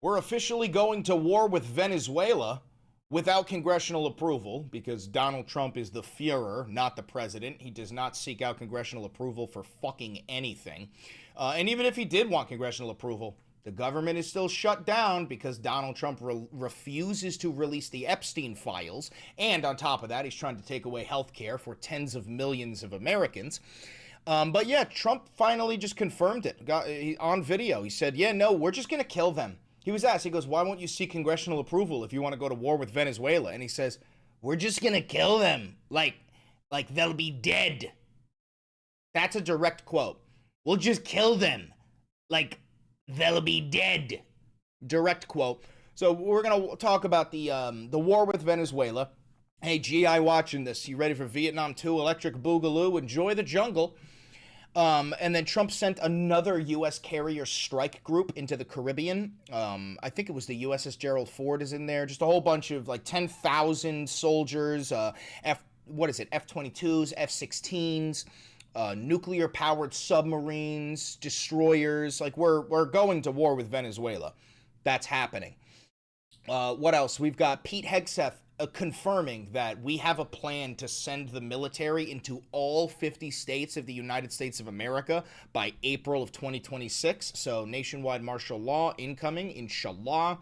We're officially going to war with Venezuela without congressional approval because Donald Trump is the Führer, not the president. He does not seek out congressional approval for fucking anything. And even if he did want congressional approval, the government is still shut down because Donald Trump refuses to release the Epstein files. And on top of that, he's trying to take away health care for tens of millions of Americans. But yeah, Trump finally just confirmed it on video. He said, yeah, no, we're just going to kill them. He was asked, he goes, why won't you seek congressional approval if you want to go to war with Venezuela? And he says, we're just going to kill them. Like they'll be dead. That's a direct quote. We'll just kill them. Like they'll be dead. Direct quote. So we're going to talk about the war with Venezuela. Hey, GI watching this. You ready for Vietnam 2 Electric Boogaloo? Enjoy the jungle. And then Trump sent another U.S. carrier strike group into the Caribbean. I think it was the USS Gerald Ford is in there. Just a whole bunch of like 10,000 soldiers, F-22s, F-16s, nuclear-powered submarines, destroyers. Like we're going to war with Venezuela. That's happening. What else? We've got Pete Hegseth confirming that we have a plan to send the military into all 50 states of the United States of America by April of 2026. So nationwide martial law incoming, inshallah.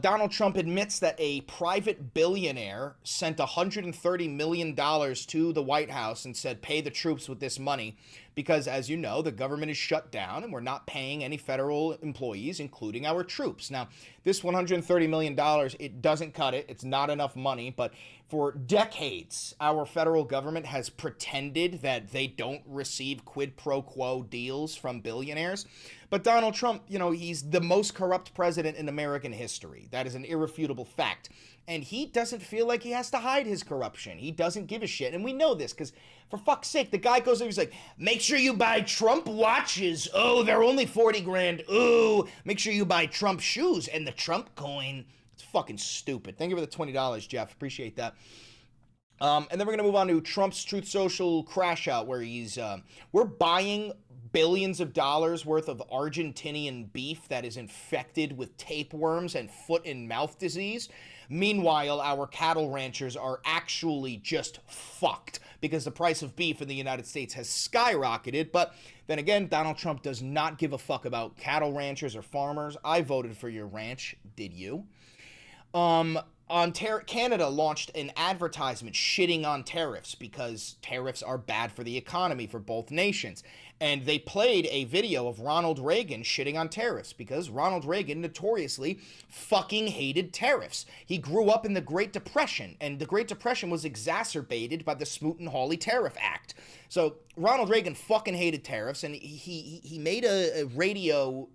Donald Trump admits that a private billionaire sent $130 million to the White House and said, pay the troops with this money because, as you know, the government is shut down and we're not paying any federal employees, including our troops. Now, this $130 million, it doesn't cut it. It's not enough money, but for decades, our federal government has pretended that they don't receive quid pro quo deals from billionaires. But Donald Trump, he's the most corrupt president in American history. That is an irrefutable fact. And he doesn't feel like he has to hide his corruption. He doesn't give a shit. And we know this because, for fuck's sake, the guy goes over, he's like, make sure you buy Trump watches. Oh, they're only 40 grand. Ooh, make sure you buy Trump shoes and the Trump coin. It's fucking stupid. Thank you for the $20, Jeff. Appreciate that. And then we're going to move on to Trump's Truth Social crash out where we're buying billions of dollars worth of Argentinian beef that is infected with tapeworms and foot and mouth disease. Meanwhile, our cattle ranchers are actually just fucked because the price of beef in the United States has skyrocketed. But then again, Donald Trump does not give a fuck about cattle ranchers or farmers. I voted for your ranch. Did you? Canada launched an advertisement shitting on tariffs because tariffs are bad for the economy for both nations. And they played a video of Ronald Reagan shitting on tariffs because Ronald Reagan notoriously fucking hated tariffs. He grew up in the Great Depression, and the Great Depression was exacerbated by the Smoot-Hawley Tariff Act. So Ronald Reagan fucking hated tariffs, and he made a radio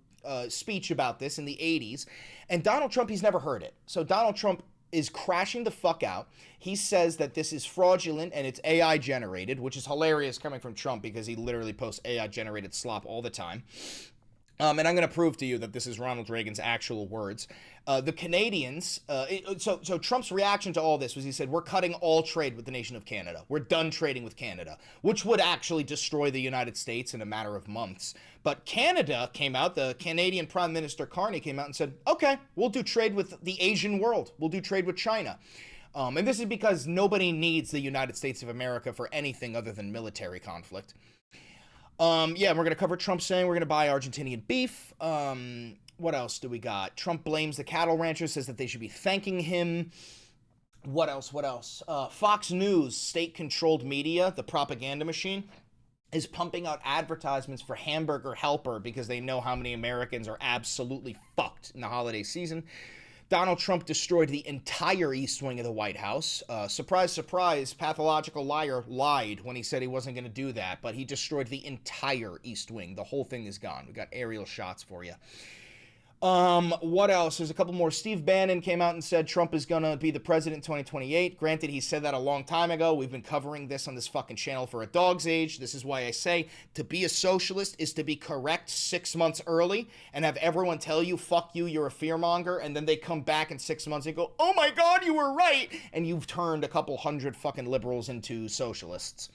speech about this in the 80s, and Donald Trump, he's never heard it. So Donald Trump is crashing the fuck out. He says that this is fraudulent and it's AI generated, which is hilarious coming from Trump because he literally posts AI generated slop all the time. And I'm going to prove to you that this is Ronald Reagan's actual words. The Canadians, so Trump's reaction to all this was he said, we're cutting all trade with the nation of Canada. We're done trading with Canada, which would actually destroy the United States in a matter of months. But Canada came out, the Canadian Prime Minister Carney came out and said, okay, we'll do trade with the Asian world. We'll do trade with China. And this is because nobody needs the United States of America for anything other than military conflict. Yeah, we're going to cover Trump saying we're going to buy Argentinian beef. What else do we got? Trump blames the cattle ranchers, says that they should be thanking him. What else? Fox News, state-controlled media, the propaganda machine, is pumping out advertisements for Hamburger Helper because they know how many Americans are absolutely fucked in the holiday season. Donald Trump destroyed the entire East Wing of the White House. Surprise, surprise, pathological liar lied when he said he wasn't going to do that, but he destroyed the entire East Wing. The whole thing is gone. We got aerial shots for you. What else? There's a couple more. Steve Bannon came out and said Trump is gonna be the president in 2028. Granted, he said that a long time ago. We've been covering this on this fucking channel for a dog's age. This is why I say to be a socialist is to be correct 6 months early and have everyone tell you, fuck you, you're a fearmonger, and then they come back in 6 months and go, oh my god, you were right, and you've turned a couple hundred fucking liberals into socialists.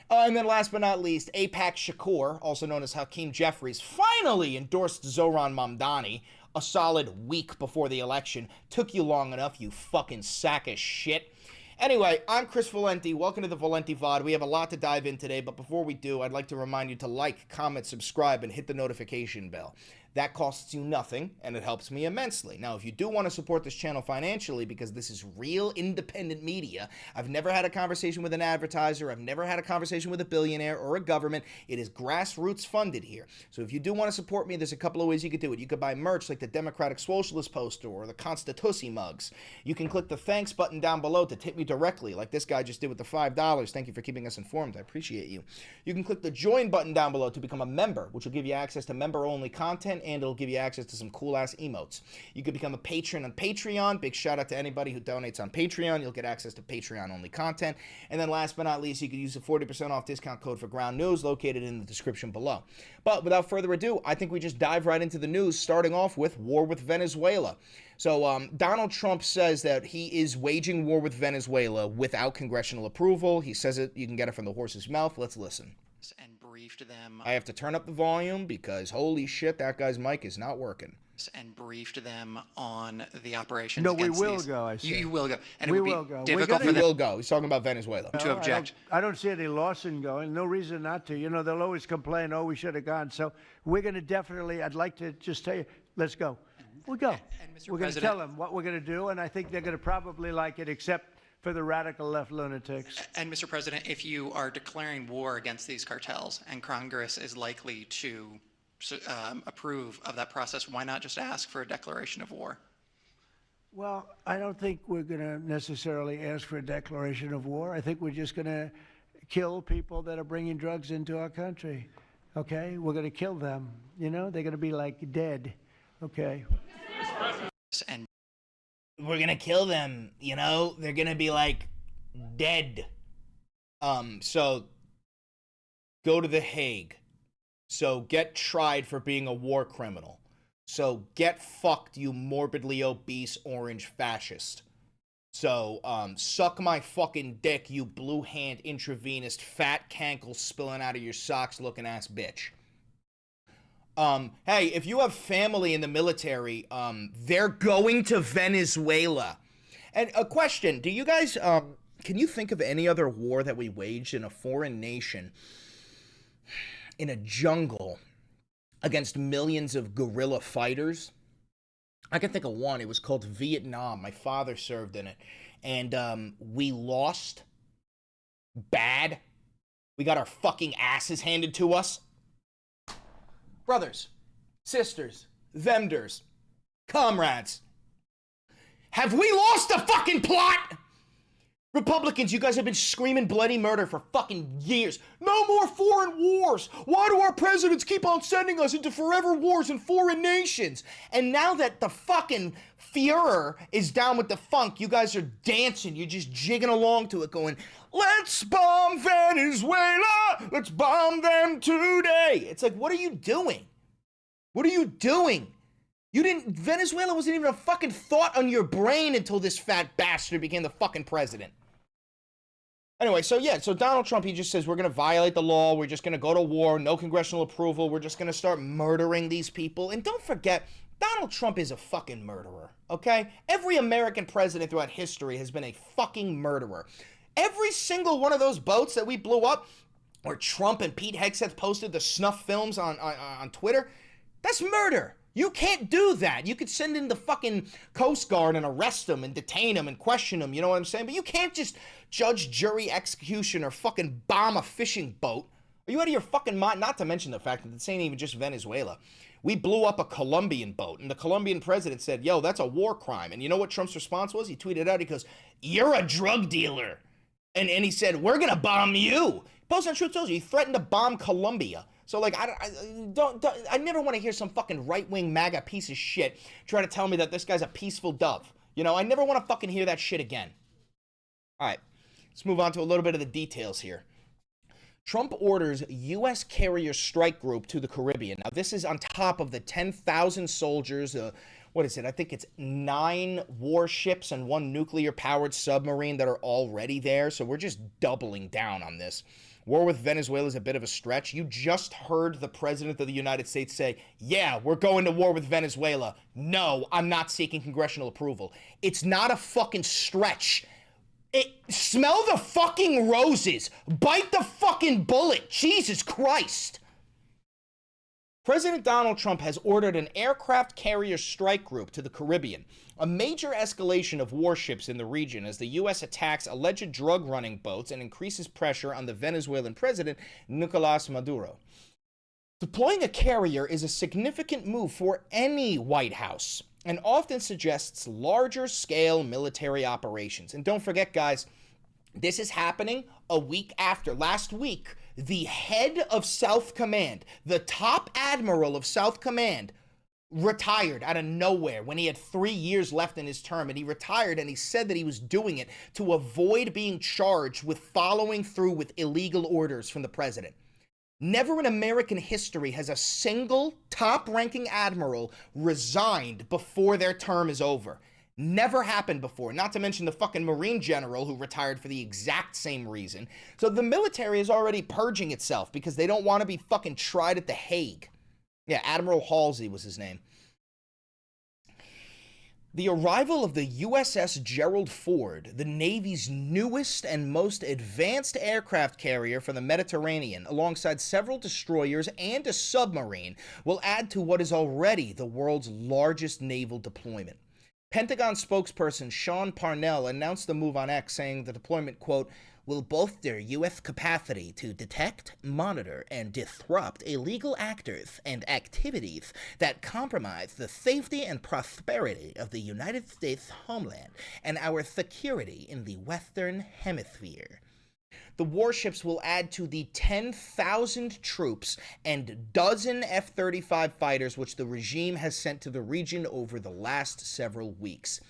And then last but not least, Apex Shakur, also known as Hakeem Jeffries, finally endorsed Zohran Mamdani. a solid week before the election. Took you long enough, you fucking sack of shit. Anyway, I'm Chris Valenti. Welcome to the Valenti VOD. We have a lot to dive in today, but before we do, I'd like to remind you to like, comment, subscribe, and hit the notification bell. That costs you nothing, and it helps me immensely. Now, if you do want to support this channel financially, because this is real independent media, I've never had a conversation with an advertiser, I've never had a conversation with a billionaire or a government. It is grassroots funded here. So if you do want to support me, there's a couple of ways you could do it. You could buy merch like the Democratic Socialist poster or the Constitusi mugs. You can click the thanks button down below to tip me directly, like this guy just did with the $5. Thank you for keeping us informed. I appreciate you. You can click the join button down below to become a member, which will give you access to member-only content, and it'll give you access to some cool-ass emotes. You could become a patron on Patreon. Big shout-out to anybody who donates on Patreon. You'll get access to Patreon-only content. And then last but not least, you could use a 40% off discount code for Ground News located in the description below. But without further ado, I think we just dive right into the news, starting off with war with Venezuela. So Donald Trump says that he is waging war with Venezuela without congressional approval. He says it, you can get it from the horse's mouth. Let's listen. And briefed them. I have to turn up the volume because holy shit, that guy's mic is not working. And briefed them on the operations. No, we will go. I said. You will go, and We it would will be go. difficult We for them will go. He's talking about Venezuela. to object. I don't see any loss in going. No reason not to. You know, they'll always complain, oh, we should have gone. So we're going to definitely, I'd like to just tell you, let's go. We'll go. And Mr. We're going to President- tell them what we're going to do, and I think they're going to probably like it, except for the radical left lunatics. And Mr. President, if you are declaring war against these cartels, and Congress is likely to approve of that process, why not just ask for a declaration of war? Well, I don't think we're going to necessarily ask for a declaration of war. I think we're just going to kill people that are bringing drugs into our country. Okay? We're going to kill them. You know, they're going to be like dead. Okay? And We're gonna kill them, you know? They're gonna be like dead. So go to The Hague. So get tried for being a war criminal. So get fucked, you morbidly obese orange fascist. So suck my fucking dick, you blue hand intravenous fat cankle spilling out of your socks looking ass bitch. Hey, if you have family in the military, they're going to Venezuela. And a question, do you guys, can you think of any other war that we waged in a foreign nation, in a jungle, against millions of guerrilla fighters? I can think of one. It was called Vietnam. My father served in it. And we lost bad. We got our fucking asses handed to us. Brothers, sisters, vendors, comrades, have we lost the fucking plot? Republicans, you guys have been screaming bloody murder for fucking years. No more foreign wars. Why do our presidents keep on sending us into forever wars in foreign nations? And now that the fucking Führer is down with the funk, you guys are dancing. You're just jigging along to it going, let's bomb Venezuela. Let's bomb them today. It's like, what are you doing? What are you doing? Venezuela wasn't even a fucking thought on your brain until this fat bastard became the fucking president. Anyway, so Donald Trump, he just says, we're going to violate the law. We're just going to go to war. No congressional approval. We're just going to start murdering these people. And don't forget, Donald Trump is a fucking murderer, okay? Every American president throughout history has been a fucking murderer. Every single one of those boats that we blew up, where Trump and Pete Hegseth posted the snuff films on Twitter, that's murder. You can't do that. You could send in the fucking Coast Guard and arrest them and detain them and question them, you know what I'm saying? But you can't just judge, jury, execution, or fucking bomb a fishing boat. Are you out of your fucking mind? Not to mention the fact that this ain't even just Venezuela. We blew up a Colombian boat, and the Colombian president said, yo, that's a war crime. And you know what Trump's response was? He tweeted out, he goes, you're a drug dealer. And he said, we're going to bomb you. Post on Truth Social, he threatened to bomb Colombia. So, like, I never want to hear some fucking right-wing MAGA piece of shit try to tell me that this guy's a peaceful dove. You know, I never want to fucking hear that shit again. All right, let's move on to a little bit of the details here. Trump orders U.S. carrier strike group to the Caribbean. Now, this is on top of the 10,000 soldiers, what is it? I think it's 9 warships and 1 nuclear-powered submarine that are already there. So we're just doubling down on this. war with Venezuela is a bit of a stretch. You just heard the president of the United States say, yeah, we're going to war with Venezuela. No, I'm not seeking congressional approval. It's not a fucking stretch. Smell the fucking roses. Bite the fucking bullet. Jesus Christ. President Donald Trump has ordered an aircraft carrier strike group to the Caribbean, a major escalation of warships in the region as the U.S. attacks alleged drug-running boats and increases pressure on the Venezuelan president, Nicolas Maduro. Deploying a carrier is a significant move for any White House and often suggests larger-scale military operations. And don't forget, guys, this is happening a week after. Last week, the head of South Command, the top admiral of South Command, retired out of nowhere when he had 3 years left in his term. And he retired, and he said that he was doing it to avoid being charged with following through with illegal orders from the president. Never in American history has a single top-ranking admiral resigned before their term is over. Never happened before, not to mention the fucking Marine general who retired for the exact same reason. So the military is already purging itself because they don't want to be fucking tried at The Hague. Yeah, Admiral Halsey was his name. The arrival of the USS Gerald Ford, the Navy's newest and most advanced aircraft carrier for the Mediterranean, alongside several destroyers and a submarine, will add to what is already the world's largest naval deployment. Pentagon spokesperson Sean Parnell announced the move on X, saying the deployment, quote, will bolster U.S. capacity to detect, monitor, and disrupt illegal actors and activities that compromise the safety and prosperity of the United States homeland and our security in the Western Hemisphere. The warships will add to the 10,000 troops and dozen F-35 fighters which the regime has sent to the region over the last several weeks.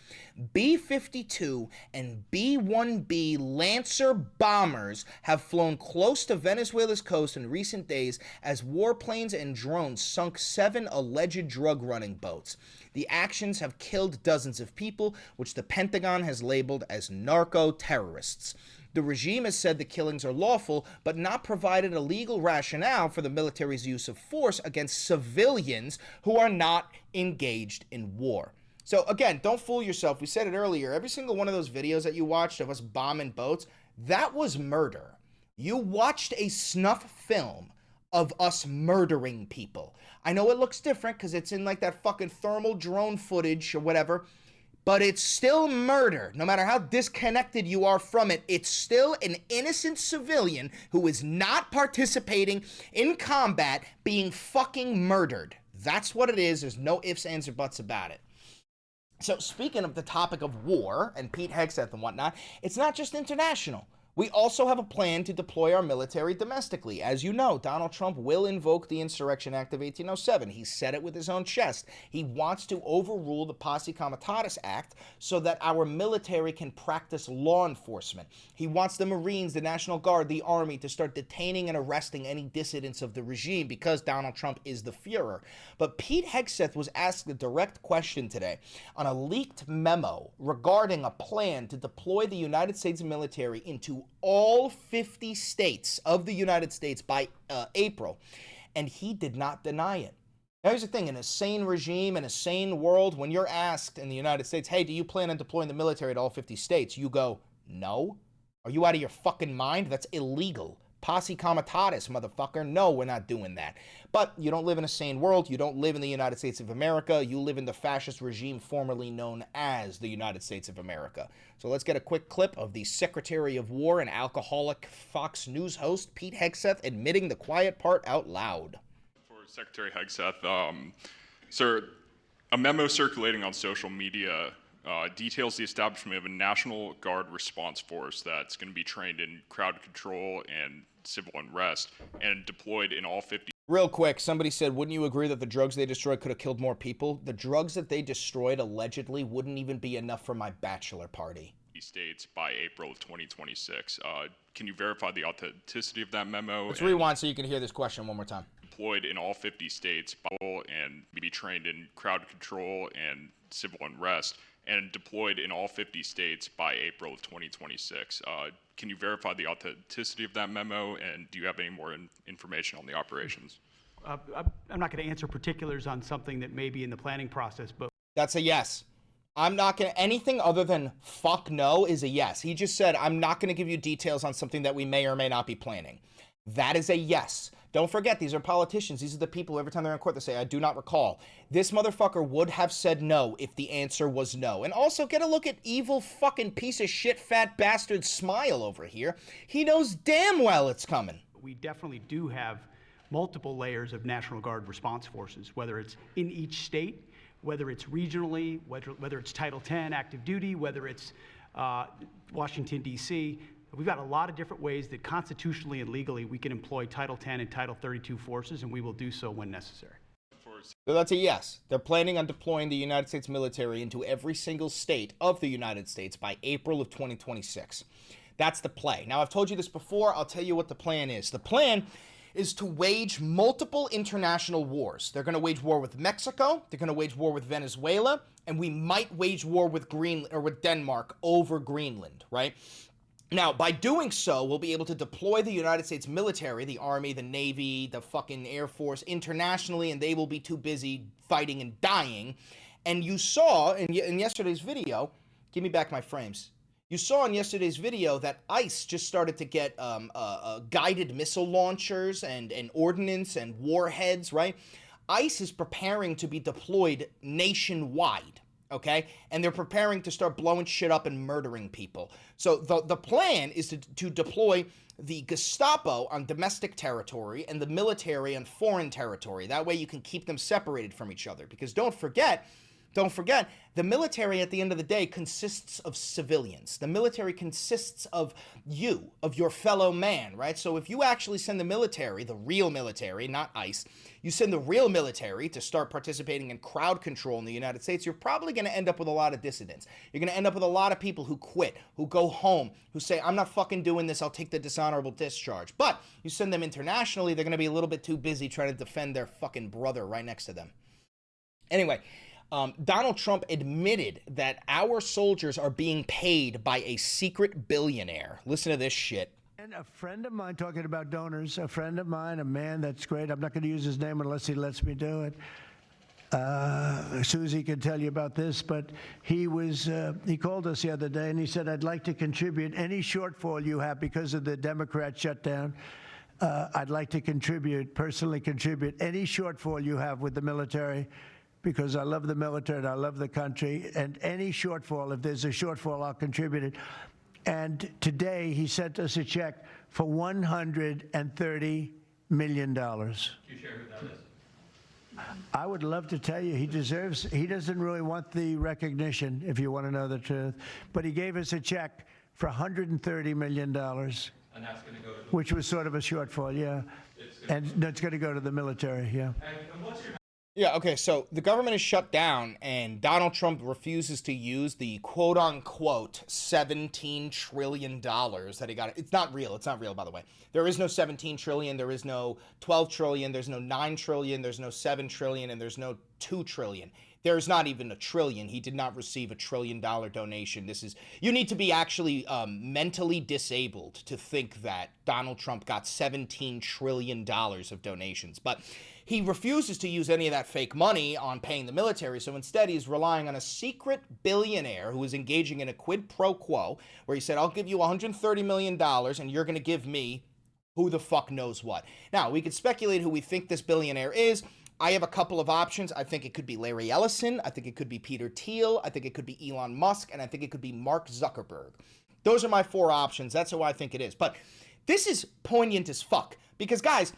B-52 and B-1B Lancer bombers have flown close to Venezuela's coast in recent days as warplanes and drones sunk 7 alleged drug-running boats. The actions have killed dozens of people, which the Pentagon has labeled as narco-terrorists. The regime has said the killings are lawful, but not provided a legal rationale for the military's use of force against civilians who are not engaged in war. So again, don't fool yourself. We said it earlier. Every single one of those videos that you watched of us bombing boats, that was murder. You watched a snuff film of us murdering people. I know it looks different because it's in like that fucking thermal drone footage or whatever, but it's still murder. No matter how disconnected you are from it, it's still an innocent civilian who is not participating in combat being fucking murdered. That's what it is. There's no ifs, ands, or buts about it. So speaking of the topic of war and Pete Hegseth and whatnot, it's not just international. We also have a plan to deploy our military domestically. As you know, Donald Trump will invoke the Insurrection Act of 1807. He said it with his own chest. He wants to overrule the Posse Comitatus Act so that our military can practice law enforcement. He wants the Marines, the National Guard, the Army to start detaining and arresting any dissidents of the regime because Donald Trump is the Fuhrer. But Pete Hegseth was asked a direct question today on a leaked memo regarding a plan to deploy the United States military into all 50 states of the United States by April, and he did not deny it. Now, here's the thing. In a sane regime, in a sane world, when you're asked in the United States, hey, do you plan on deploying the military to all 50 states? You go, no. Are you out of your fucking mind? That's illegal. Posse Comitatus, motherfucker. No, we're not doing that. But you don't live in a sane world. You don't live in the United States of America. You live in the fascist regime formerly known as the United States of America. So let's get a quick clip of the Secretary of War and alcoholic Fox News host Pete Hegseth admitting the quiet part out loud. For Secretary Hegseth, sir, a memo circulating on social media details the establishment of a National Guard response force that's going to be trained in crowd control and civil unrest and deployed in all 50. Real quick, somebody said, wouldn't you agree that the drugs they destroyed could have killed more people? The drugs that they destroyed allegedly wouldn't even be enough for my bachelor party. States by April of 2026. Can you verify the authenticity of that memo? Let's rewind so you can hear this question one more time. Deployed in all 50 states and be trained in crowd control and civil unrest and deployed in all 50 states by April of 2026. Can you verify the authenticity of that memo, and do you have any more information on the operations? I'm not going to answer particulars on something that may be in the planning process, but That's a yes. I'm not going to, anything other than fuck no is a yes. He just said, I'm not going to give you details on something that we may or may not be planning. That is a yes. Don't forget, these are politicians. These are the people, every time they're in court, they say, I do not recall. This motherfucker would have said no if the answer was no. And also, get a look at evil fucking piece of shit fat bastard Smile over here. He knows damn well it's coming. we definitely do have multiple layers of National Guard response forces, whether it's in each state, whether it's regionally, whether it's Title 10 active duty, whether it's Washington, D.C. We've got a lot of different ways that constitutionally and legally we can employ Title 10 and Title 32 forces, and we will do so when necessary. So that's a yes. They're planning on deploying the United States military into every single state of the United States by April of 2026. That's the play. Now, I've told you this before. I'll tell you what the plan is. The plan is to wage multiple international wars. They're going to wage war with Mexico. They're going to wage war with Venezuela. And we might wage war with Greenland or with Denmark over Greenland, right? Now, by doing so, we'll be able to deploy the United States military, the Army, the Navy, the fucking Air Force internationally, and they will be too busy fighting and dying. And you saw in yesterday's video, give me back my frames. You saw in yesterday's video that ICE just started to get guided missile launchers and ordnance and warheads, right? ICE is preparing to be deployed nationwide. Okay, and they're preparing to start blowing shit up and murdering people. So the plan is to deploy the Gestapo on domestic territory and the military on foreign territory. That way you can keep them separated from each other. Because don't forget, the military at the end of the day consists of civilians. The military consists of you, of your fellow man, right? So if you actually send the military, the real military, not ICE, you send the real military to start participating in crowd control in the United States, you're probably going to end up with a lot of dissidents. You're going to end up with a lot of people who quit, who go home, who say, I'm not fucking doing this, I'll take the dishonorable discharge. But you send them internationally, they're going to be a little bit too busy trying to defend their fucking brother right next to them. Anyway, Donald Trump admitted that our soldiers are being paid by a secret billionaire. Listen to this shit. And a friend of mine, talking about donors, a friend of mine, a man that's great. I'm not going to use his name unless he lets me do it. Susie can tell you about this, but he called us the other day and he said, I'd like to contribute any shortfall you have because of the Democrat shutdown. I'd like to personally contribute any shortfall you have with the military, because I love the military and I love the country, and any shortfall, if there's a shortfall, I'll contribute it. And today he sent us a check for $130 million. Can you share who that is? I would love to tell you. He doesn't really want the recognition, if you want to know the truth, but he gave us a check for $130 million. And that's going to go to which was sort of a shortfall, yeah. And that's going to go to the military, yeah. And what's your Yeah, okay, so the government is shut down, and Donald Trump refuses to use the quote-unquote $17 trillion that he got. It's not real, by the way. There is no $17 trillion, there is no $12 trillion, there's no $9 trillion, there's no $7 trillion, and there's no $2 trillion. There's not even a trillion. He did not receive $1 trillion donation. You need to be actually mentally disabled to think that Donald Trump got $17 trillion of donations. But he refuses to use any of that fake money on paying the military, so instead he's relying on a secret billionaire who is engaging in a quid pro quo, where he said, I'll give you $130 million and you're going to give me who the fuck knows what. Now, we could speculate who we think this billionaire is. I have a couple of options. I think it could be Larry Ellison. I think it could be Peter Thiel. I think it could be Elon Musk. And I think it could be Mark Zuckerberg. Those are my four options. That's who I think it is. But this is poignant as fuck. Because, guys,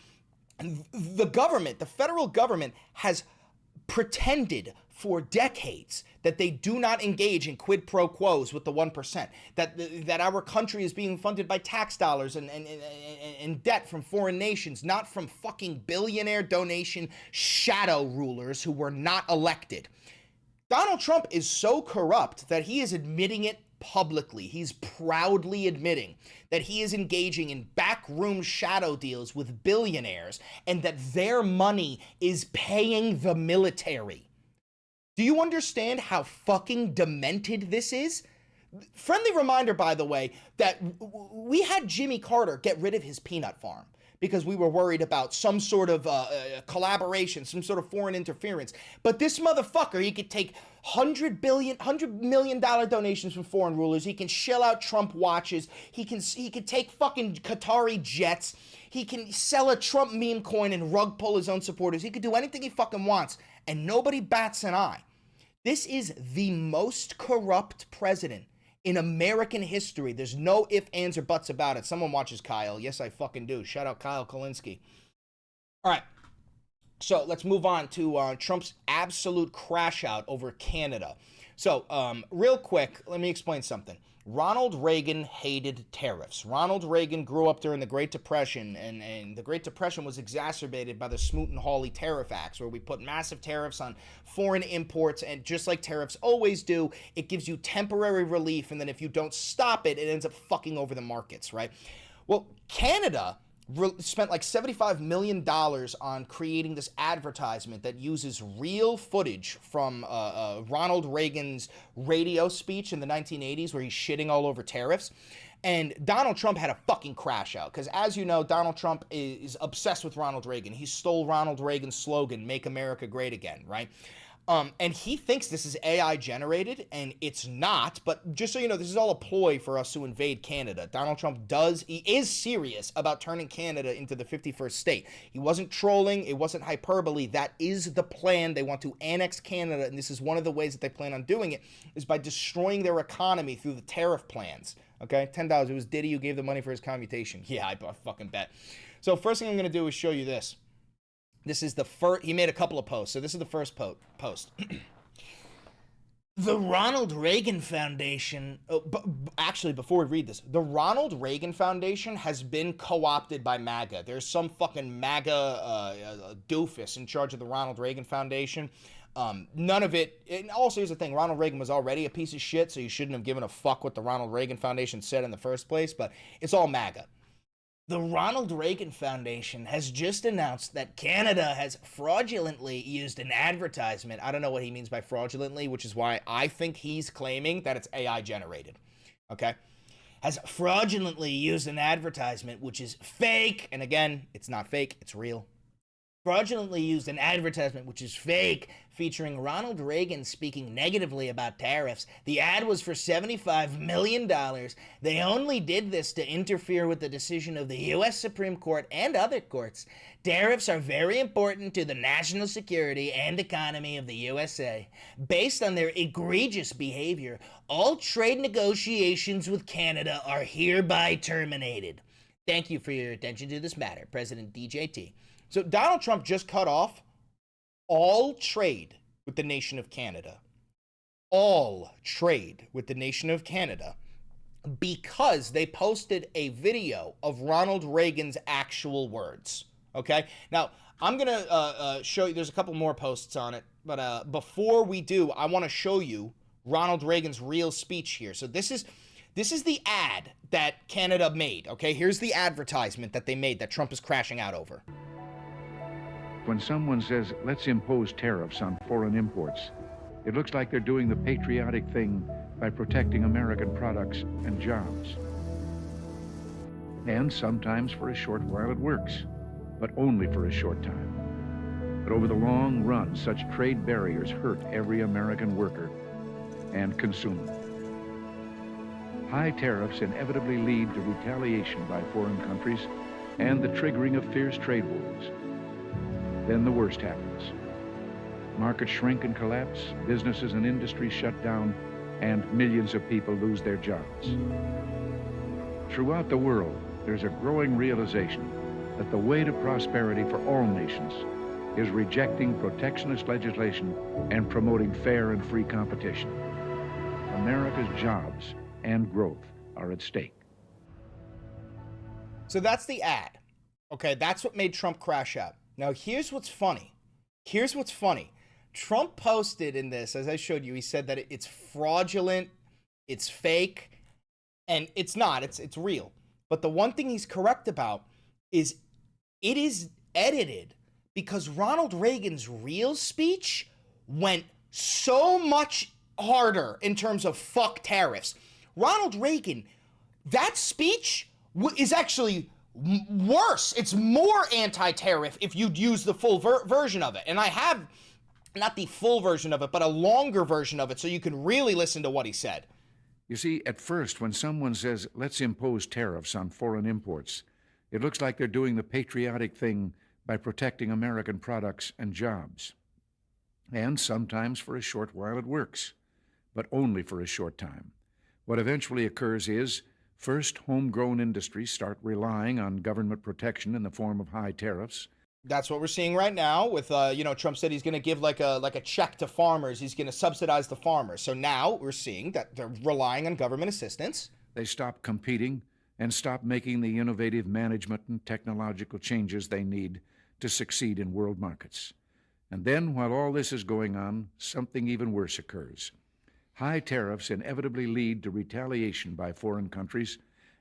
the government, the federal government, has pretended for decades that they do not engage in quid pro quos with the 1%, that our country is being funded by tax dollars and debt from foreign nations, not from fucking billionaire donation shadow rulers who were not elected. Donald Trump is so corrupt that he is admitting it publicly. He's proudly admitting that he is engaging in backroom shadow deals with billionaires and that their money is paying the military. Do you understand how fucking demented this is? Friendly reminder, by the way, that we had Jimmy Carter get rid of his peanut farm because we were worried about some sort of collaboration, some sort of foreign interference. But this motherfucker, he could take $100 million donations from foreign rulers. He can shell out Trump watches. He could take fucking Qatari jets. He can sell a Trump meme coin and rug pull his own supporters. He could do anything he fucking wants, and nobody bats an eye. This is the most corrupt president in American history. There's no ifs, ands, or buts about it. Someone watches Kyle. Yes, I fucking do. Shout out Kyle Kalinske. All right. So let's move on to Trump's absolute crash out over Canada. So real quick, let me explain something. Ronald Reagan hated tariffs. Ronald Reagan grew up during the Great Depression, and the Great Depression was exacerbated by the Smoot-Hawley Tariff Acts, where we put massive tariffs on foreign imports, and just like tariffs always do, it gives you temporary relief, and then if you don't stop it, it ends up fucking over the markets, right? Well, Canada spent like $75 million on creating this advertisement that uses real footage from Ronald Reagan's radio speech in the 1980s where he's shitting all over tariffs. And Donald Trump had a fucking crash out because, as you know, Donald Trump is obsessed with Ronald Reagan. He stole Ronald Reagan's slogan, "Make America Great Again," right? And he thinks this is AI generated, and it's not. But just so you know, this is all a ploy for us to invade Canada. Donald Trump he is serious about turning Canada into the 51st state. He wasn't trolling. It wasn't hyperbole. That is the plan. They want to annex Canada, and this is one of the ways that they plan on doing it, is by destroying their economy through the tariff plans. Okay, $10. It was Diddy who gave the money for his commutation. Yeah, I fucking bet. So first thing I'm going to do is show you this. This is the first, he made a couple of posts. So this is the first post. The Ronald Reagan Foundation, actually, before we read this, the Ronald Reagan Foundation has been co-opted by MAGA. There's some fucking MAGA doofus in charge of the Ronald Reagan Foundation. None of it, and also here's the thing, Ronald Reagan was already a piece of shit, so you shouldn't have given a fuck what the Ronald Reagan Foundation said in the first place, but it's all MAGA. The Ronald Reagan Foundation has just announced that Canada has fraudulently used an advertisement. I don't know what he means by fraudulently, which is why I think he's claiming that it's AI generated. Okay? Has fraudulently used an advertisement which is fake. And again, it's not fake, it's real. Fraudulently used an advertisement which is fake, featuring Ronald Reagan speaking negatively about tariffs. The ad was for $75 million. They only did this to interfere with the decision of the U.S. Supreme Court and other courts. Tariffs are very important to the national security and economy of the USA. Based on their egregious behavior, all trade negotiations with Canada are hereby terminated. Thank you for your attention to this matter, President DJT. So Donald Trump just cut off all trade with the nation of Canada. All trade with the nation of Canada because they posted a video of Ronald Reagan's actual words. Okay? Now, I'm going to show you, there's a couple more posts on it, but before we do, I want to show you Ronald Reagan's real speech here. So this is the ad that Canada made, okay? Here's the advertisement that they made that Trump is crashing out over. When someone says, let's impose tariffs on foreign imports, it looks like they're doing the patriotic thing by protecting American products and jobs. And sometimes for a short while it works, but only for a short time. But over the long run, such trade barriers hurt every American worker and consumer. High tariffs inevitably lead to retaliation by foreign countries and the triggering of fierce trade wars. Then the worst happens. Markets shrink and collapse, businesses and industries shut down, and millions of people lose their jobs. Throughout the world, there's a growing realization that the way to prosperity for all nations is rejecting protectionist legislation and promoting fair and free competition. America's jobs and growth are at stake. So that's the ad. Okay, that's what made Trump crash out. Now, here's what's funny. Here's what's funny. Trump posted in this, as I showed you, he said that it's fraudulent, it's fake, and it's not. It's real. But the one thing he's correct about is it is edited because Ronald Reagan's real speech went so much harder in terms of fuck tariffs. Ronald Reagan, that speech is actually worse. It's more anti-tariff if you'd use the full version of it. And I have not the full version of it, but a longer version of it so you can really listen to what he said. You see, at first, when someone says, let's impose tariffs on foreign imports, it looks like they're doing the patriotic thing by protecting American products and jobs. And sometimes for a short while it works, but only for a short time. What eventually occurs is, first, homegrown industries start relying on government protection in the form of high tariffs. That's what we're seeing right now with, Trump said he's going to give like a check to farmers. He's going to subsidize the farmers. So now we're seeing that they're relying on government assistance. They stop competing and stop making the innovative management and technological changes they need to succeed in world markets. And then, while all this is going on, something even worse occurs. High tariffs inevitably lead to retaliation by foreign countries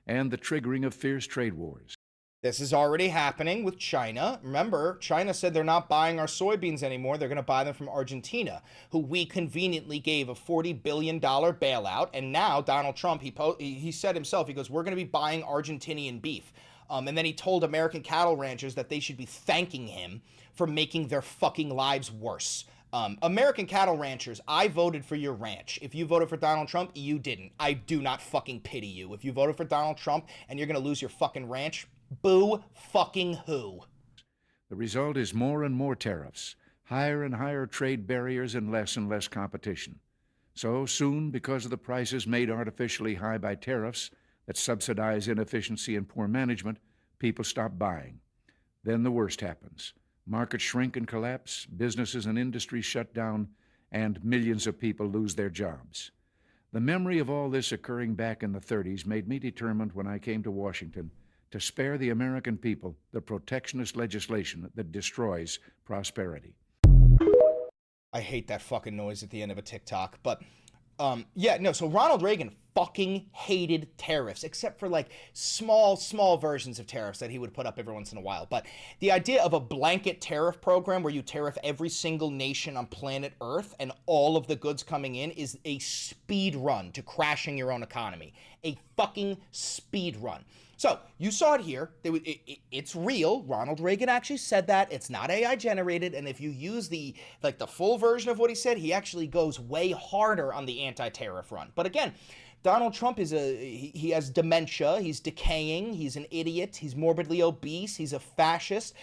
and the triggering of fierce trade wars. This is already happening with China. Remember, China said they're not buying our soybeans anymore. They're going to buy them from Argentina, who we conveniently gave a $40 billion bailout. And now Donald Trump, he said himself, he goes, we're going to be buying Argentinian beef. And then he told American cattle ranchers that they should be thanking him for making their fucking lives worse. American cattle ranchers, I voted for your ranch. If you voted for Donald Trump, you didn't. I do not fucking pity you. If you voted for Donald Trump and you're going to lose your fucking ranch, boo fucking who. The result is more and more tariffs, higher and higher trade barriers, and less competition. So soon, because of the prices made artificially high by tariffs that subsidize inefficiency and poor management, people stop buying. Then the worst happens. Markets shrink and collapse, businesses and industries shut down, and millions of people lose their jobs. The memory of all this occurring back in the 30s made me determined when I came to Washington to spare the American people the protectionist legislation that destroys prosperity. I hate that fucking noise at the end of a TikTok, but so Ronald Reagan fucking hated tariffs, except for like small versions of tariffs that he would put up every once in a while. But the idea of a blanket tariff program where you tariff every single nation on planet Earth and all of the goods coming in is a speed run to crashing your own economy. A fucking speed run. So you saw it here. It's real. Ronald Reagan actually said that. It's not AI generated. And if you use the full version of what he said, he actually goes way harder on the anti-tariff run. But again, Donald Trump he has dementia. He's decaying. He's an idiot. He's morbidly obese. He's a fascist.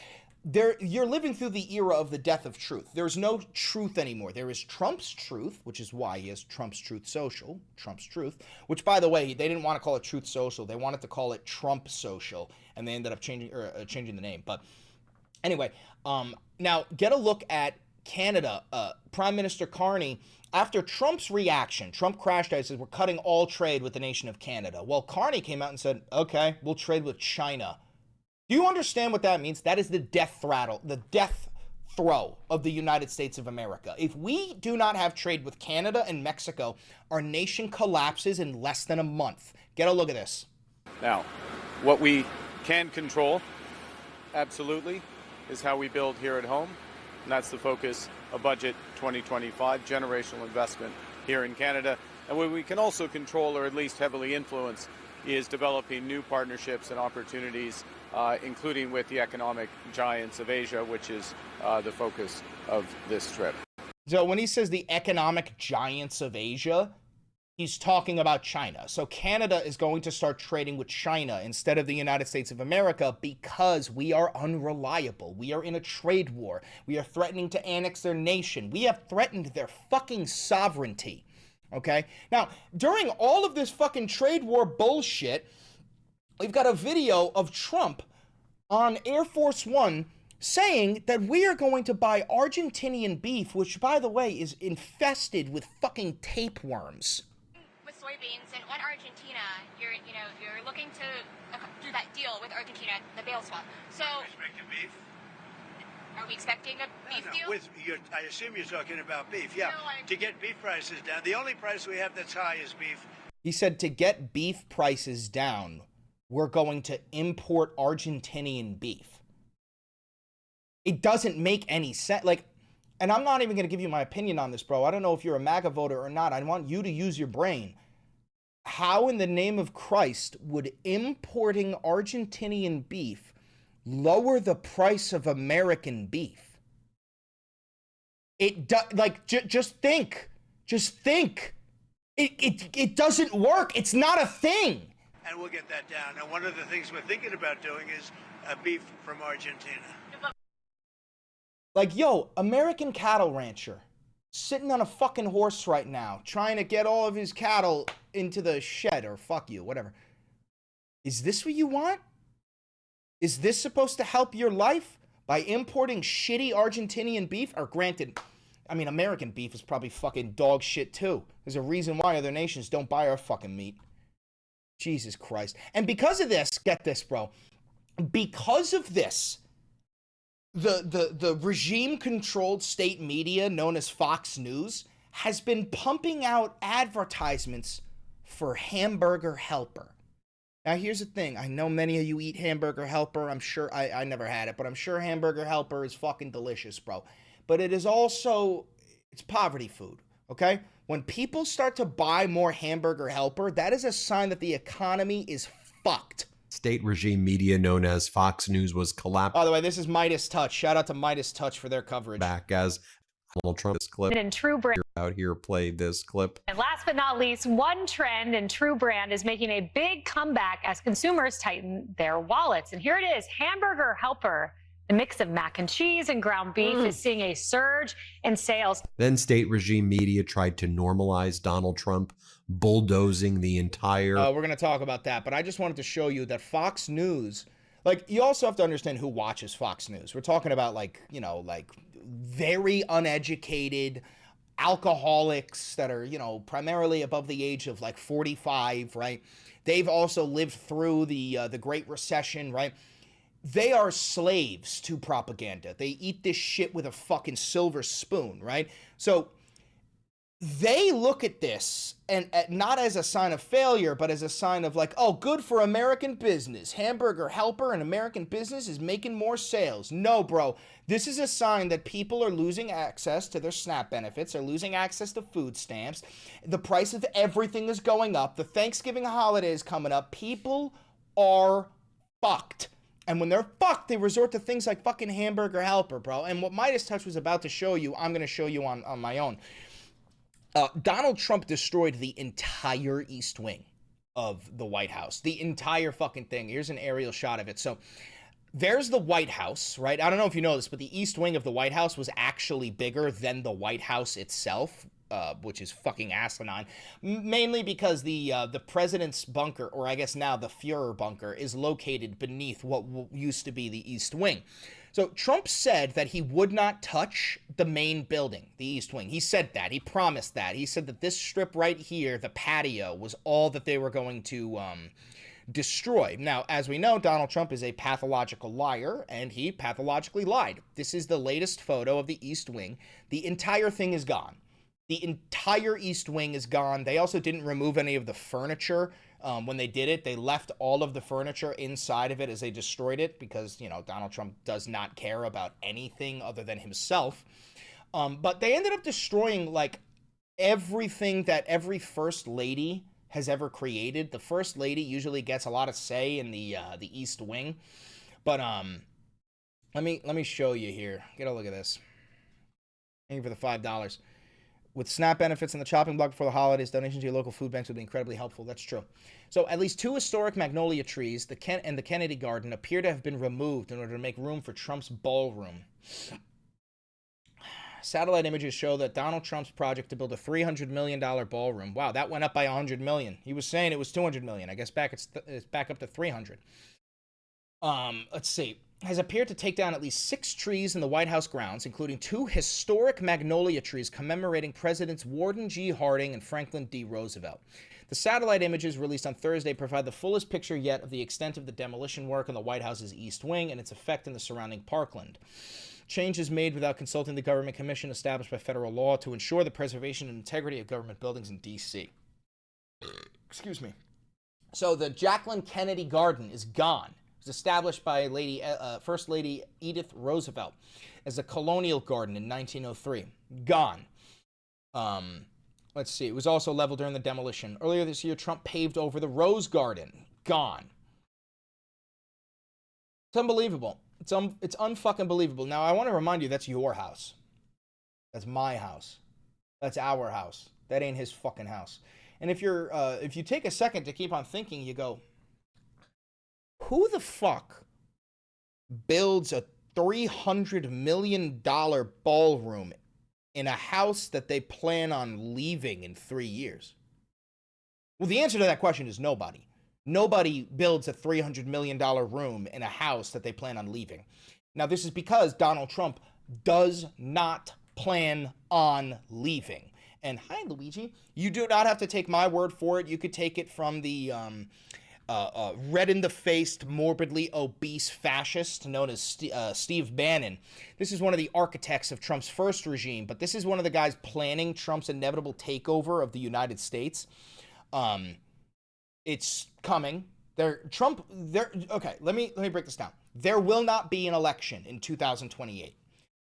You're living through the era of the death of truth. There's no truth anymore. There is Trump's truth, which is why he has Trump's Truth Social, Trump's Truth, which, by the way, they didn't want to call it Truth Social. They wanted to call it Trump Social, and they ended up changing the name. But anyway, now get a look at Canada. Prime Minister Carney, after Trump's reaction, Trump crashed out and said, we're cutting all trade with the nation of Canada. Well, Carney came out and said, okay, we'll trade with China. Do you understand what that means? That is the death throw of the United States of America. If we do not have trade with Canada and Mexico, our nation collapses in less than a month. Get a look at this. Now, what we can control, absolutely, is how we build here at home. And that's the focus of Budget 2025, generational investment here in Canada. And what we can also control, or at least heavily influence, is developing new partnerships and opportunities, including with the economic giants of Asia, which is the focus of this trip. So when he says the economic giants of Asia, he's talking about China. So Canada is going to start trading with China instead of the United States of America because we are unreliable. We are in a trade war. We are threatening to annex their nation. We have threatened their fucking sovereignty. Okay? Now, during all of this fucking trade war bullshit, we've got a video of Trump on Air Force One saying that we are going to buy Argentinian beef, which, by the way, is infested with fucking tapeworms. With soybeans and on Argentina, you're looking to do that deal with Argentina, the bail swap. So, Beef? are we expecting a beef deal? I assume you're talking about beef, yeah. No, to get beef prices down. The only price we have that's high is beef. He said to get beef prices down, we're going to import Argentinian beef. It doesn't make any sense. Like, and I'm not even going to give you my opinion on this, bro. I don't know if you're a MAGA voter or not. I want you to use your brain. How in the name of Christ would importing Argentinian beef lower the price of American beef? Just think. Just think. It doesn't work. It's not a thing. And we'll get that down. And one of the things we're thinking about doing is beef from Argentina. Like, yo, American cattle rancher sitting on a fucking horse right now, trying to get all of his cattle into the shed, or fuck you, whatever. Is this what you want? Is this supposed to help your life by importing shitty Argentinian beef? Or granted, I mean, American beef is probably fucking dog shit too. There's a reason why other nations don't buy our fucking meat. Jesus Christ. And because of this, get this, bro. Because of this, the regime-controlled state media known as Fox News has been pumping out advertisements for Hamburger Helper. Now, here's the thing. I know many of you eat Hamburger Helper. I'm sure, I never had it, but I'm sure Hamburger Helper is fucking delicious, bro. But it is also, it's poverty food, okay? When people start to buy more Hamburger Helper, that is a sign that the economy is fucked. State regime media known as Fox News was collapsed. By the way, this is Midas Touch. Shout out to Midas Touch for their coverage. Back as Donald Trump. This clip. In True Brand. Out here, played this clip. And last but not least, one trend in True Brand is making a big comeback as consumers tighten their wallets. And here it is, Hamburger Helper. The mix of mac and cheese and ground beef is seeing a surge in sales. Then state regime media tried to normalize Donald Trump bulldozing the entire... We're going to talk about that, but I just wanted to show you that Fox News... Like, you also have to understand who watches Fox News. We're talking about, like, you know, like, very uneducated alcoholics that are, you know, primarily above the age of, like, 45, right? They've also lived through the Great Recession, right? They are slaves to propaganda. They eat this shit with a fucking silver spoon, right? So they look at this and not as a sign of failure, but as a sign of like, oh, good for American business. Hamburger Helper and American business is making more sales. No, bro. This is a sign that people are losing access to their SNAP benefits, are losing access to food stamps. The price of everything is going up. The Thanksgiving holiday is coming up. People are fucked. And when they're fucked, they resort to things like fucking Hamburger Helper, bro. And what Midas Touch was about to show you, I'm going to show you on my own. Donald Trump destroyed the entire East Wing of the White House. The entire fucking thing. Here's an aerial shot of it. So there's the White House, right? I don't know if you know this, but the East Wing of the White House was actually bigger than the White House itself, which is fucking asinine. Mainly because the president's bunker, or I guess now the Fuhrer bunker, is located beneath what used to be the East Wing. So Trump said that he would not touch the main building, the East Wing. He said that. He promised that. He said that this strip right here, the patio, was all that they were going to destroy. Now, as we know, Donald Trump is a pathological liar, and he pathologically lied. This is the latest photo of the East Wing. The entire thing is gone. The entire East Wing is gone. They also didn't remove any of the furniture. When they did it, they left all of the furniture inside of it as they destroyed it because, you know, Donald Trump does not care about anything other than himself. But they ended up destroying, like, everything that every first lady has ever created. The first lady usually gets a lot of say in the East Wing. But let me show you here. Get a look at this. Thank you for the $5. With SNAP benefits and the chopping block before the holidays, donations to your local food banks would be incredibly helpful. That's true. So at least 2 historic magnolia trees, and the Kennedy Garden, appear to have been removed in order to make room for Trump's ballroom. Satellite images show that Donald Trump's project to build a $300 million ballroom. Wow, that went up by $100 million. He was saying it was $200 million. I guess it's back up to $300. Let's see. Has appeared to take down at least 6 trees in the White House grounds, including 2 historic magnolia trees commemorating Presidents Warden G. Harding and Franklin D. Roosevelt. The satellite images released on Thursday provide the fullest picture yet of the extent of the demolition work on the White House's East Wing and its effect in the surrounding parkland. Changes made without consulting the government commission established by federal law to ensure the preservation and integrity of government buildings in D.C. Excuse me. So the Jacqueline Kennedy Garden is gone. It was established by First Lady Edith Roosevelt as a colonial garden in 1903. Gone. Let's see. It was also leveled during the demolition. Earlier this year, Trump paved over the Rose Garden. Gone. It's unbelievable. It's unfucking believable. Now, I want to remind you, that's your house. That's my house. That's our house. That ain't his fucking house. And if you take a second to keep on thinking, you go, who the fuck builds a $300 million ballroom in a house that they plan on leaving in 3 years? Well, the answer to that question is nobody. Nobody builds a $300 million room in a house that they plan on leaving. Now, this is because Donald Trump does not plan on leaving. And hi, Luigi. You do not have to take my word for it. You could take it from the red-in-the-faced, morbidly obese fascist known as Steve Bannon. This is one of the architects of Trump's first regime, but this is one of the guys planning Trump's inevitable takeover of the United States. It's coming. Okay, let me break this down. There will not be an election in 2028.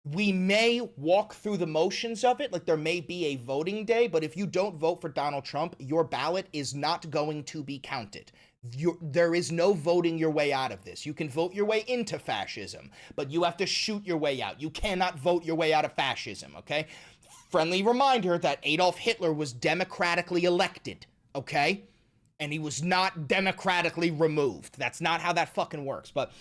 We may walk through the motions of it, like there may be a voting day, but if you don't vote for Donald Trump, your ballot is not going to be counted. There is no voting your way out of this. You can vote your way into fascism, but you have to shoot your way out. You cannot vote your way out of fascism, okay? Friendly reminder that Adolf Hitler was democratically elected, okay? And he was not democratically removed. That's not how that fucking works, but...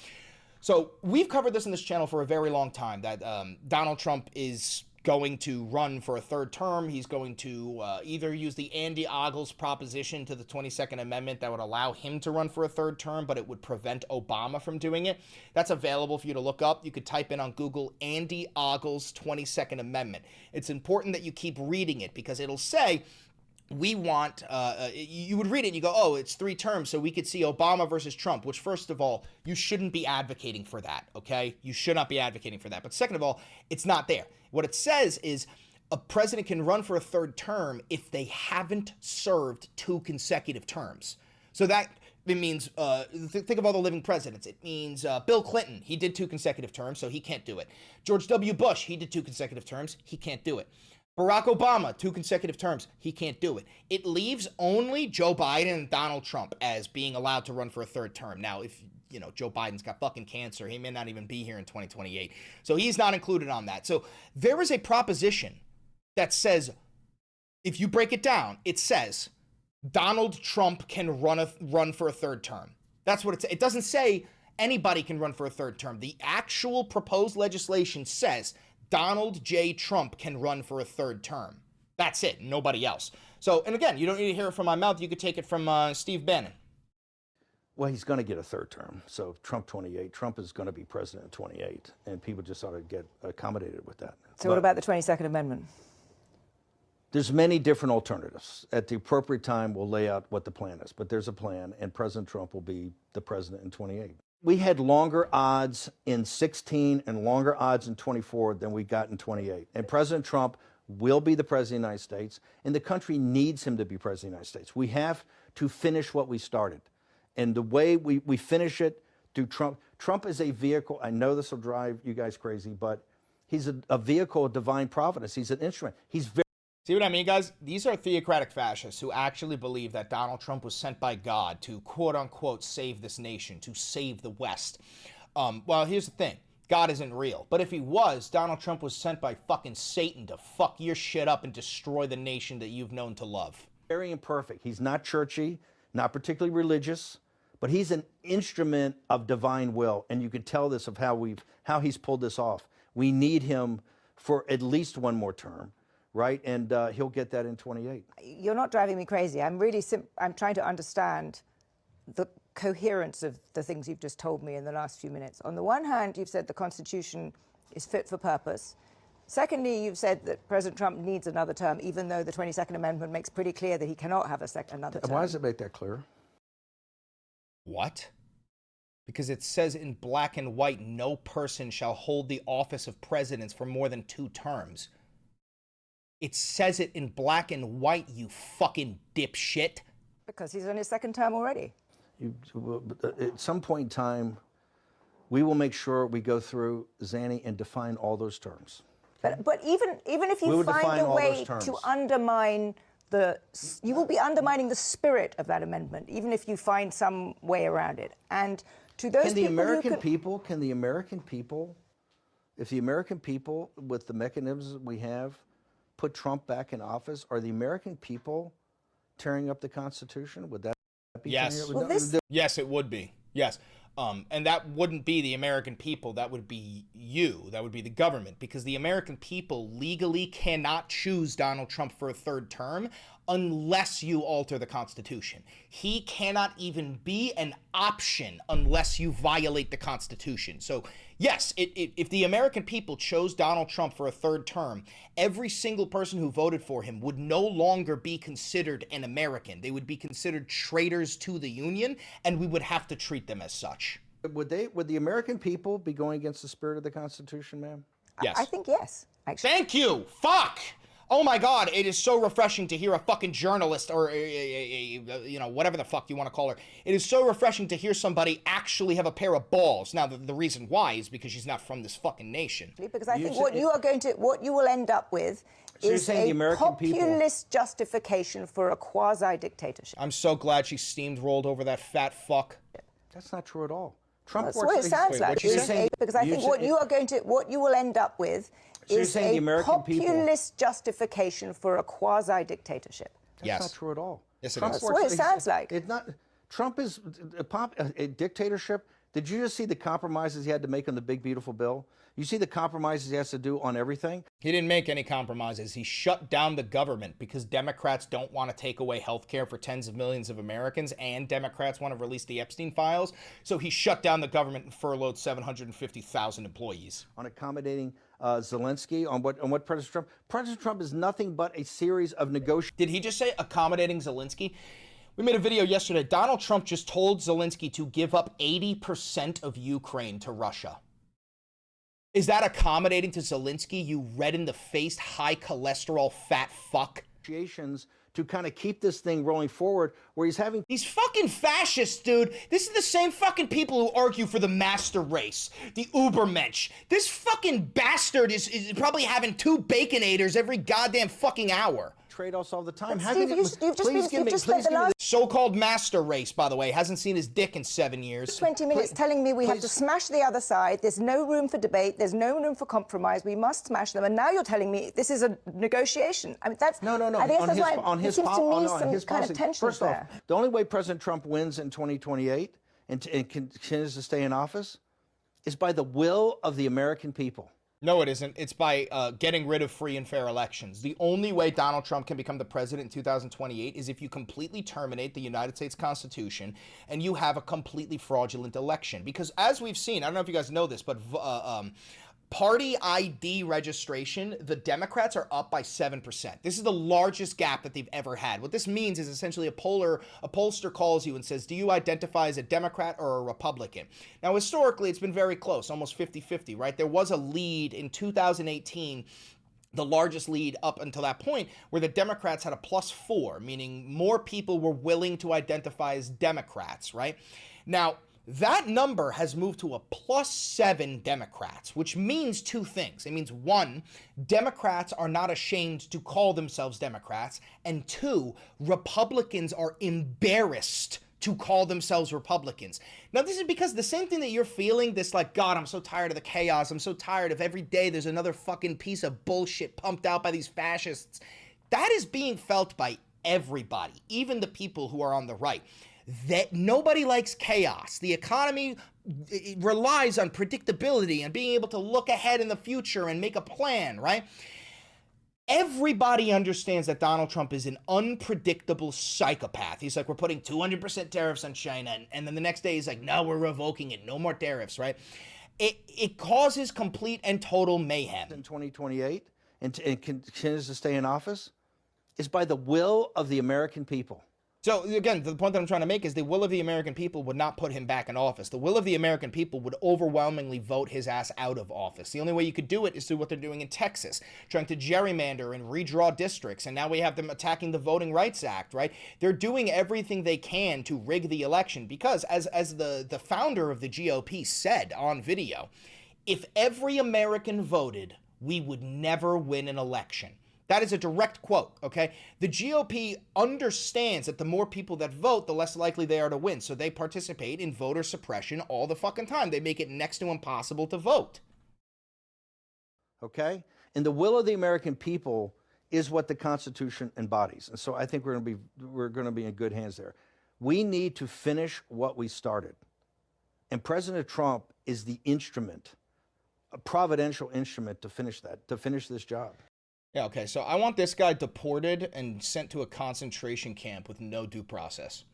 So we've covered this in this channel for a very long time, that Donald Trump is going to run for a third term. He's going to either use the Andy Ogles proposition to the 22nd Amendment that would allow him to run for a third term, but it would prevent Obama from doing it. That's available for you to look up. You could type in on Google Andy Ogles 22nd Amendment. It's important that you keep reading it because it'll say... we want, you would read it and you go, oh, it's 3 terms, so we could see Obama versus Trump, which, first of all, you shouldn't be advocating for that, okay? You should not be advocating for that. But second of all, it's not there. What it says is a president can run for a third term if they haven't served 2 consecutive terms. So that it means, think of all the living presidents. It means Bill Clinton, he did 2 consecutive terms, so he can't do it. George W. Bush, he did 2 consecutive terms, he can't do it. Barack Obama, 2 consecutive terms. He can't do it. It leaves only Joe Biden and Donald Trump as being allowed to run for a third term. Now, if, you know, Joe Biden's got fucking cancer, he may not even be here in 2028. So he's not included on that. So there is a proposition that says, if you break it down, it says Donald Trump can run for a third term. That's what it doesn't say anybody can run for a third term. The actual proposed legislation says Donald J. Trump can run for a third term. That's it. Nobody else. So, and again, you don't need to hear it from my mouth. You could take it from Steve Bannon. Well, he's going to get a third term. So Trump 28. Trump is going to be president in 28. And people just ought to get accommodated with that. So what about the 22nd Amendment? There's many different alternatives. At the appropriate time, we'll lay out what the plan is. But there's a plan, and President Trump will be the president in 28. We had longer odds in 16 and longer odds in 24 than we got in 28. And President Trump will be the president of the United States, and the country needs him to be president of the United States. We have to finish what we started. And the way we finish it through Trump, Trump is a vehicle. I know this will drive you guys crazy, but he's a vehicle of divine providence. He's an instrument. He's very... See what I mean, guys? These are theocratic fascists who actually believe that Donald Trump was sent by God to, quote-unquote, save this nation, to save the West. Well, here's the thing. God isn't real. But if he was, Donald Trump was sent by fucking Satan to fuck your shit up and destroy the nation that you've known to love. Very imperfect. He's not churchy, not particularly religious, but he's an instrument of divine will. And you can tell this of how he's pulled this off. We need him for at least 1 more term. Right, and he'll get that in 28. You're not driving me crazy. I'm trying to understand the coherence of the things you've just told me in the last few minutes. On the one hand, you've said the Constitution is fit for purpose. Secondly, you've said that President Trump needs another term, even though the 22nd Amendment makes pretty clear that he cannot have another term. Why does it make that clear? What? Because it says in black and white, no person shall hold the office of president for more than 2 terms. It says it in black and white, you fucking dipshit. Because he's on his 2nd term already. At some point in time, We will make sure we go through, Zanny, and define all those terms. But even if you find a way to undermine you will be undermining the spirit of that amendment, even if you find some way around it. And to those Can the American people, if the American people, with the mechanisms we have, put Trump back in office, are the American people tearing up the Constitution? Would that be? Yes. Yes, it would be. Yes. And that wouldn't be the American people. That would be you. That would be the government. Because the American people legally cannot choose Donald Trump for a third term unless you alter the Constitution. He cannot even be an option unless you violate the Constitution. So, yes, if the American people chose Donald Trump for a third term, every single person who voted for him would no longer be considered an American. They would be considered traitors to the Union, and we would have to treat them as such. Would the American people be going against the spirit of the Constitution, ma'am? Yes. I think yes, actually. Thank you. Fuck. Oh my God, it is so refreshing to hear a fucking journalist or, you know, whatever the fuck you want to call her. It is so refreshing to hear somebody actually have a pair of balls. Now, the reason why is because she's not from this fucking nation. Because I think what you will end up with is a populist justification for a quasi-dictatorship. I'm so glad she steamrolled over that fat fuck. That's not true at all. Trump That's what it sounds like. Because I think what you will end up with is a populist justification for a quasi-dictatorship. That's not true at all. Yes, it is. That's what it sounds like. It's not. Trump is a dictatorship. Did you just see the compromises he had to make on the big, beautiful bill? You see the compromises he has to do on everything? He didn't make any compromises. He shut down the government because Democrats don't want to take away health care for tens of millions of Americans, and Democrats want to release the Epstein files. So he shut down the government and furloughed 750,000 employees. On accommodating Zelensky, on what President Trump? President Trump is nothing but a series of negotiations. Did he just say accommodating Zelensky? We made a video yesterday. Donald Trump just told Zelensky to give up 80% of Ukraine to Russia. Is that accommodating to Zelensky, you red-in-the-faced, high-cholesterol, fat fuck? To kind of keep this thing rolling forward, where he's having these fucking fascists, dude. This is the same fucking people who argue for the master race, the Ubermensch. This fucking bastard is probably having 2 Baconators every goddamn fucking hour. Trade-offs all the time. Steve, you've just spent the last so-called master race, by the way, hasn't seen his dick in 7 years. 20 minutes telling me we have to smash the other side. There's no room for debate. There's no room for compromise. We must smash them. And now you're telling me this is a negotiation. I mean, that's no. On his policy. First off, the only way President Trump wins in 2028 and continues to stay in office is by the will of the American people. No, it isn't. It's by getting rid of free and fair elections. The only way Donald Trump can become the president in 2028 is if you completely terminate the United States Constitution and you have a completely fraudulent election. Because as we've seen, I don't know if you guys know this, but party ID registration, the Democrats are up by 7%. This is the largest gap that they've ever had. What this means is essentially a pollster calls you and says, do you identify as a Democrat or a Republican? Now, historically, it's been very close, almost 50-50, right? There was a lead in 2018, the largest lead up until that point, where the Democrats had a +4, meaning more people were willing to identify as Democrats, right? Now, that number has moved to a +7 Democrats, which means 2 things. It means 1, Democrats are not ashamed to call themselves Democrats, and 2, Republicans are embarrassed to call themselves Republicans. Now, this is because the same thing that you're feeling, this like, God, I'm so tired of the chaos. I'm so tired of every day there's another fucking piece of bullshit pumped out by these fascists. That is being felt by everybody, even the people who are on the right. That nobody likes chaos. The economy relies on predictability and being able to look ahead in the future and make a plan, right? Everybody understands that Donald Trump is an unpredictable psychopath. He's like, we're putting 200% tariffs on China, and then the next day he's like, no, we're revoking it. No more tariffs, right? It causes complete and total mayhem. In 2028 and continues to stay in office is by the will of the American people. It's So again, the point that I'm trying to make is the will of the American people would not put him back in office. The will of the American people would overwhelmingly vote his ass out of office. The only way you could do it is through what they're doing in Texas, trying to gerrymander and redraw districts. And now we have them attacking the Voting Rights Act, right? They're doing everything they can to rig the election because, as the founder of the GOP said on video, if every American voted, we would never win an election. That is a direct quote, okay? The GOP understands that the more people that vote, the less likely they are to win. So they participate in voter suppression all the fucking time. They make it next to impossible to vote. Okay? And the will of the American people is what the Constitution embodies. And so I think we're going to be in good hands there. We need to finish what we started. And President Trump is the instrument, a providential instrument to finish that, to finish this job. Yeah, okay, so I want this guy deported and sent to a concentration camp with no due process.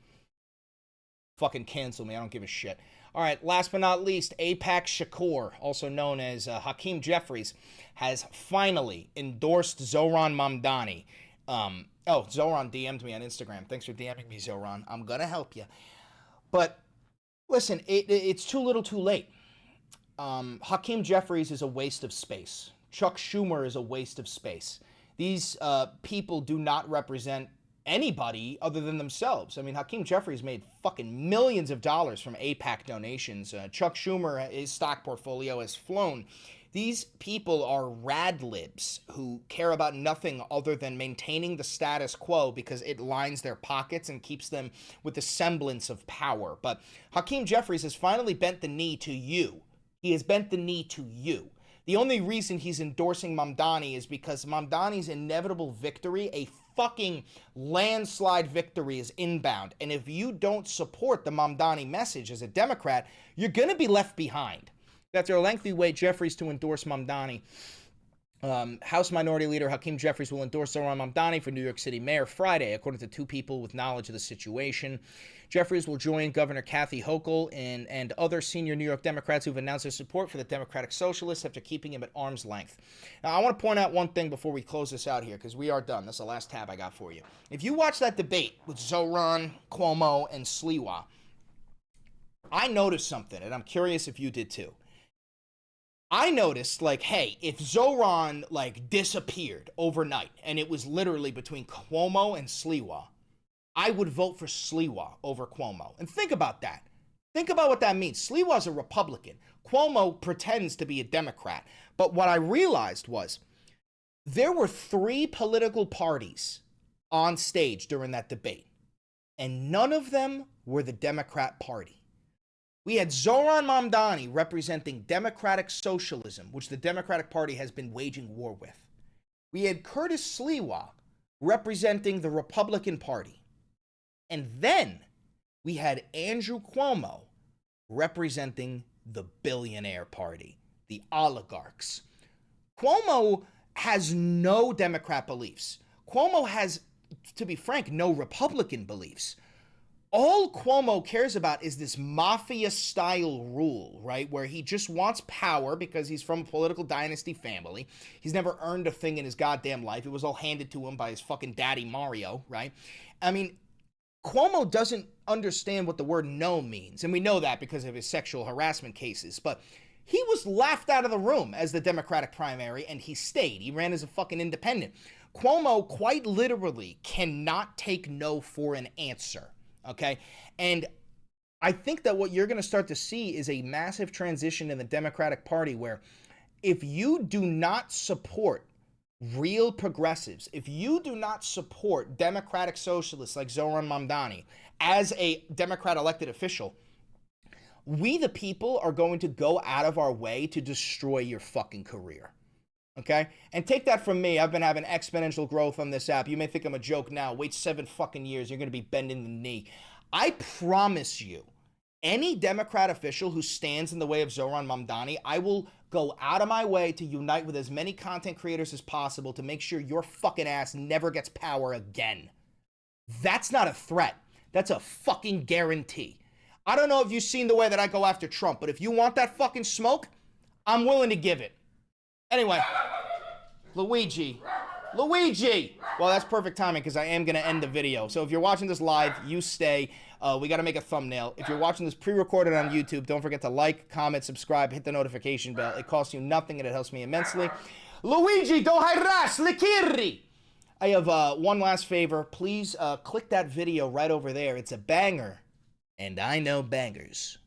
Fucking cancel me, I don't give a shit. All right, last but not least, Apex Shakur, also known as Hakeem Jeffries, has finally endorsed Zohran Mamdani. Zohran DM'd me on Instagram. Thanks for DMing me, Zohran. I'm gonna help you. But listen, it's too little too late. Hakeem Jeffries is a waste of space. Chuck Schumer is a waste of space. These people do not represent anybody other than themselves. I mean, Hakeem Jeffries made fucking millions of dollars from AIPAC donations. Chuck Schumer, his stock portfolio has flown. These people are radlibs who care about nothing other than maintaining the status quo because it lines their pockets and keeps them with the semblance of power. But Hakeem Jeffries has finally bent the knee to you. He has bent the knee to you. The only reason he's endorsing Mamdani is because Mamdani's inevitable victory, a fucking landslide victory, is inbound. And if you don't support the Mamdani message as a Democrat, you're going to be left behind. After a lengthy wait, Jeffries to endorse Mamdani. House Minority Leader Hakeem Jeffries will endorse Zohran Mamdani for New York City Mayor Friday, according to two people with knowledge of the situation. Jeffries will join Governor Kathy Hochul and other senior New York Democrats who've announced their support for the Democratic Socialists after keeping him at arm's length. Now, I want to point out one thing before we close this out here, because we are done. That's the last tab I got for you. If you watch that debate with Zohran, Cuomo, and Sliwa, I noticed something, and I'm curious if you did too. I noticed, hey, if Zohran, disappeared overnight, and it was literally between Cuomo and Sliwa, I would vote for Sliwa over Cuomo. And think about that. Think about what that means. Sliwa's a Republican. Cuomo pretends to be a Democrat. But what I realized was there were 3 political parties on stage during that debate, and none of them were the Democrat Party. We had Zohran Mamdani representing democratic socialism, which the Democratic Party has been waging war with. We had Curtis Sliwa representing the Republican Party. And then we had Andrew Cuomo representing the billionaire party, the oligarchs. Cuomo has no Democrat beliefs. Cuomo has, to be frank, no Republican beliefs. All Cuomo cares about is this mafia-style rule, right? Where he just wants power because he's from a political dynasty family. He's never earned a thing in his goddamn life. It was all handed to him by his fucking daddy Mario, right? I mean, Cuomo doesn't understand what the word no means, and we know that because of his sexual harassment cases, but he was laughed out of the room as the Democratic primary, and he stayed. He ran as a fucking independent. Cuomo quite literally cannot take no for an answer, okay? And I think that what you're going to start to see is a massive transition in the Democratic Party where if you do not support real progressives, if you do not support democratic socialists like Zohran Mamdani as a Democrat elected official, we the people are going to go out of our way to destroy your fucking career. Okay? And take that from me. I've been having exponential growth on this app. You may think I'm a joke now. Wait 7 fucking years. You're going to be bending the knee. I promise you, any Democrat official who stands in the way of Zohran Mamdani, I will go out of my way to unite with as many content creators as possible to make sure your fucking ass never gets power again. That's not a threat. That's a fucking guarantee. I don't know if you've seen the way that I go after Trump, but if you want that fucking smoke, I'm willing to give it. Anyway, Luigi, Luigi! Well, that's perfect timing because I am going to end the video. So if you're watching this live, you stay. We got to make a thumbnail. If you're watching this pre-recorded on YouTube, don't forget to like, comment, subscribe, hit the notification bell. It costs you nothing and it helps me immensely. Luigi, do hairas, likiri! I have one last favor. Please click that video right over there. It's a banger. And I know bangers.